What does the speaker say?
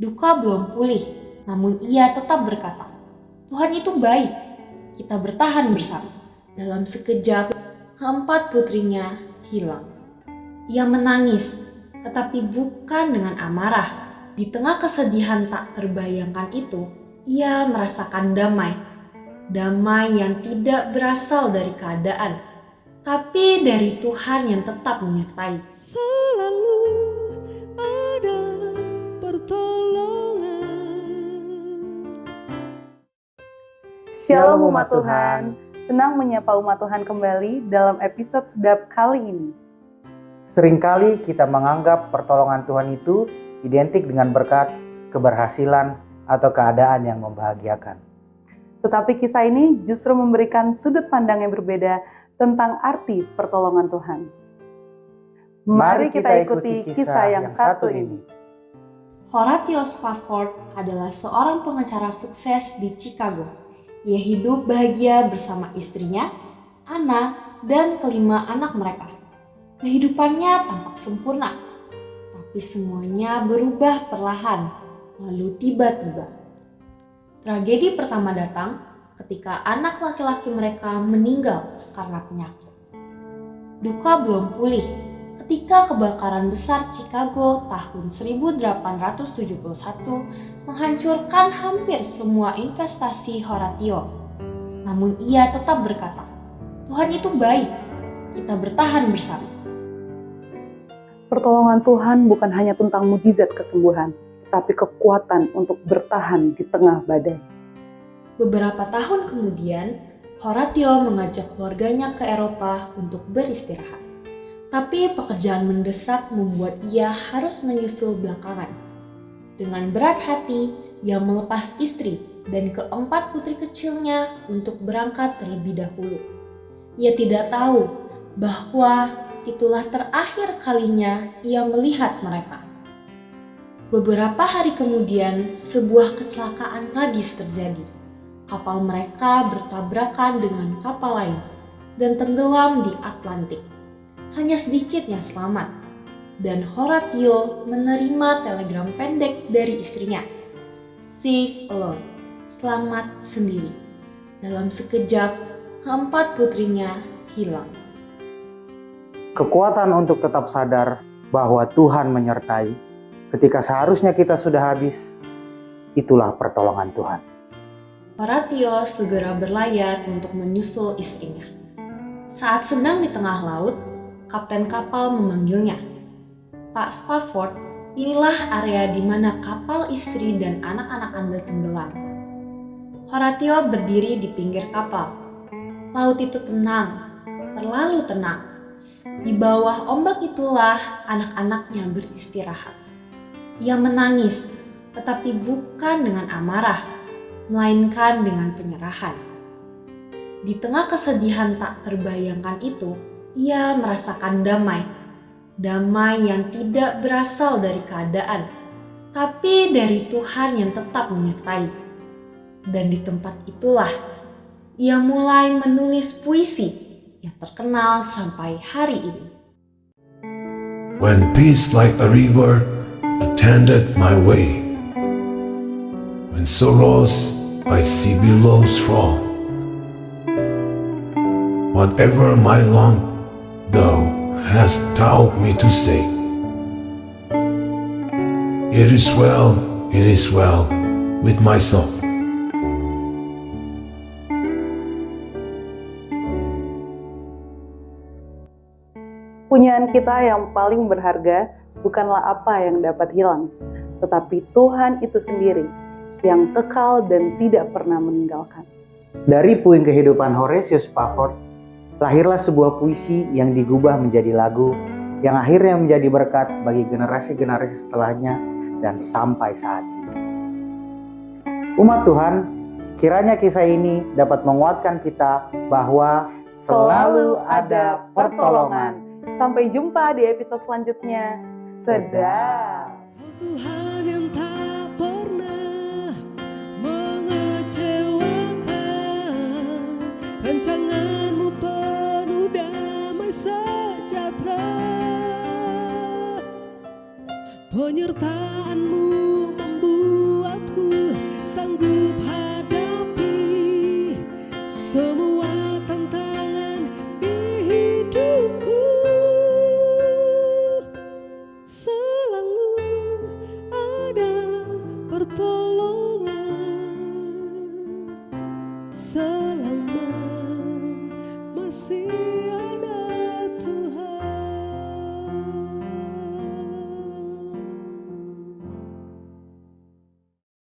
Duka belum pulih, namun ia tetap berkata, "Tuhan itu baik, kita bertahan bersama." Dalam sekejap, keempat putrinya hilang. Ia menangis, tetapi bukan dengan amarah. Di tengah kesedihan tak terbayangkan itu, ia merasakan damai. Damai yang tidak berasal dari keadaan, tapi dari Tuhan yang tetap menyertai. Selalu ada pertolongan. Shalom umat Tuhan, senang menyapa umat Tuhan kembali dalam episode sedap kali ini. Seringkali kita menganggap pertolongan Tuhan itu identik dengan berkat, keberhasilan, atau keadaan yang membahagiakan. Tetapi kisah ini justru memberikan sudut pandang yang berbeda tentang arti pertolongan Tuhan. Mari kita ikuti kisah yang satu ini. Horatio Spafford adalah seorang pengacara sukses di Chicago. Ia hidup bahagia bersama istrinya, anak, dan kelima anak mereka. Kehidupannya tampak sempurna, tapi semuanya berubah perlahan, lalu tiba-tiba. Tragedi pertama datang ketika anak laki-laki mereka meninggal karena penyakit. Duka belum pulih ketika kebakaran besar Chicago tahun 1871 menghancurkan hampir semua investasi Horatio. Namun ia tetap berkata, "Tuhan itu baik, kita bertahan bersama." Pertolongan Tuhan bukan hanya tentang mukjizat kesembuhan, tetapi kekuatan untuk bertahan di tengah badai. Beberapa tahun kemudian, Horatio mengajak keluarganya ke Eropa untuk beristirahat. Tapi pekerjaan mendesak membuat ia harus menyusul belakangan. Dengan berat hati, ia melepas istri dan keempat putri kecilnya untuk berangkat terlebih dahulu. Ia tidak tahu bahwa itulah terakhir kalinya ia melihat mereka. Beberapa hari kemudian, sebuah kecelakaan tragis terjadi. Kapal mereka bertabrakan dengan kapal lain dan tenggelam di Atlantik. Hanya sedikit yang selamat, dan Horatio menerima telegram pendek dari istrinya. "Safe alone," selamat sendiri. Dalam sekejap, keempat putrinya hilang. Kekuatan untuk tetap sadar bahwa Tuhan menyertai ketika seharusnya kita sudah habis, itulah pertolongan Tuhan. Horatio segera berlayar untuk menyusul istrinya. Saat sedang di tengah laut, kapten kapal memanggilnya. "Pak Spafford, inilah area di mana kapal istri dan anak-anak Anda tenggelam." Horatio berdiri di pinggir kapal. Laut itu tenang, terlalu tenang. Di bawah ombak itulah anak-anaknya beristirahat. Ia menangis, tetapi bukan dengan amarah, melainkan dengan penyerahan. Di tengah kesedihan tak terbayangkan itu, ia merasakan damai. Damai yang tidak berasal dari keadaan, tapi dari Tuhan yang tetap menyertai. Dan di tempat itulah, ia mulai menulis puisi yang terkenal sampai hari ini. When peace like a river attended my way, when sorrows I see billows roll, whatever my long thou hast taught me to say, it is well with my soul. Punyaan kita yang paling berharga bukanlah apa yang dapat hilang, tetapi Tuhan itu sendiri yang kekal dan tidak pernah meninggalkan. Dari puing kehidupan Horatio Spafford, lahirlah sebuah puisi yang digubah menjadi lagu yang akhirnya menjadi berkat bagi generasi-generasi setelahnya dan sampai saat ini. Umat Tuhan, kiranya kisah ini dapat menguatkan kita bahwa selalu ada pertolongan. Sampai jumpa di episode selanjutnya. Sedap. Tuhan yang tak pernah mengecewakan, rancangan-Mu penuh damai sejahtera, penyertaan-Mu membuat bertolak